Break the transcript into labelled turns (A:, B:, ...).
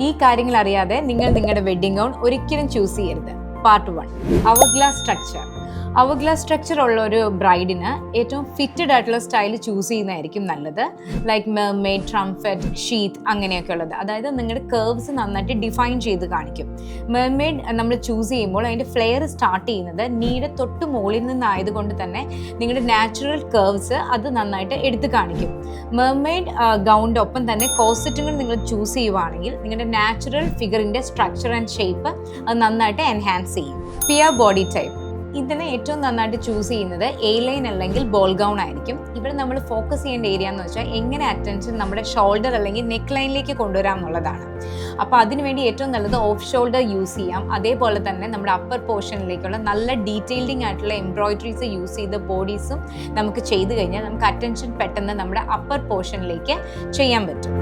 A: ഈ കാര്യങ്ങൾ അറിയാതെ നിങ്ങൾ നിങ്ങളുടെ വെഡ്ഡിംഗ് ഗൗൺ ഒരിക്കലും ചൂസ് ചെയ്യരുത്. Part 1, hourglass structure. Hourglass structure ഉള്ള ഒരു ബ്രൈഡിന് ഏറ്റവും ഫിറ്റഡ് ആയിട്ടുള്ള സ്റ്റൈൽ ചൂസ് ചെയ്യുന്നതായിരിക്കും നല്ലത്. ലൈക്ക് മെർമെയ്ഡ്, ട്രംഫെറ്റ്, ഷീത്ത് അങ്ങനെയൊക്കെ ഉള്ളത്. അതായത് നിങ്ങളുടെ കർവ്സ് നന്നായിട്ട് ഡിഫൈൻ ചെയ്ത് കാണിക്കും. മെർമെയ്ഡ് നമ്മൾ ചൂസ് ചെയ്യുമ്പോൾ അതിൻ്റെ ഫ്ലെയർ സ്റ്റാർട്ട് ചെയ്യുന്നത് നീയുടെ തൊട്ട് മുകളിൽ നിന്നായതുകൊണ്ട് തന്നെ നിങ്ങളുടെ നാച്ചുറൽ കർവ്സ് അത് നന്നായിട്ട് എടുത്ത് കാണിക്കും. മെർമെയ്ഡ് ഗൗണിൻ്റെ ഒപ്പം തന്നെ കോർസെറ്റും കൂടി നിങ്ങൾ ചൂസ് ചെയ്യുവാണെങ്കിൽ നിങ്ങളുടെ നാച്ചുറൽ ഫിഗറിൻ്റെ സ്ട്രക്ചർ ആൻഡ് ഷേപ്പ് അത് നന്നായിട്ട് എൻഹാൻസ് ചെയ്യും. Pear body type. ഇതിനെ ഏറ്റവും നന്നായിട്ട് ചൂസ് ചെയ്യുന്നത് എ ലൈൻ അല്ലെങ്കിൽ ബോൾ ഗൗൺ ആയിരിക്കും. ഇവിടെ നമ്മൾ ഫോക്കസ് ചെയ്യേണ്ട ഏരിയ എന്ന് വെച്ചാൽ എങ്ങനെ അറ്റൻഷൻ നമ്മുടെ ഷോൾഡർ അല്ലെങ്കിൽ നെക്ക് ലൈനിലേക്ക് കൊണ്ടുവരാം എന്നുള്ളതാണ്. അപ്പോൾ അതിനുവേണ്ടി ഏറ്റവും നല്ലത് ഓഫ് ഷോൾഡർ യൂസ് ചെയ്യാം. അതേപോലെ തന്നെ നമ്മുടെ അപ്പർ പോർഷനിലേക്കുള്ള നല്ല ഡീറ്റെയിൽഡിങ് ആയിട്ടുള്ള എംബ്രോയിഡറീസ് യൂസ് ചെയ്ത ബോഡീസും നമുക്ക് ചെയ്ത് കഴിഞ്ഞാൽ നമുക്ക് അറ്റൻഷൻ പെട്ടെന്ന് നമ്മുടെ അപ്പർ പോർഷനിലേക്ക് ചെയ്യാൻ പറ്റും.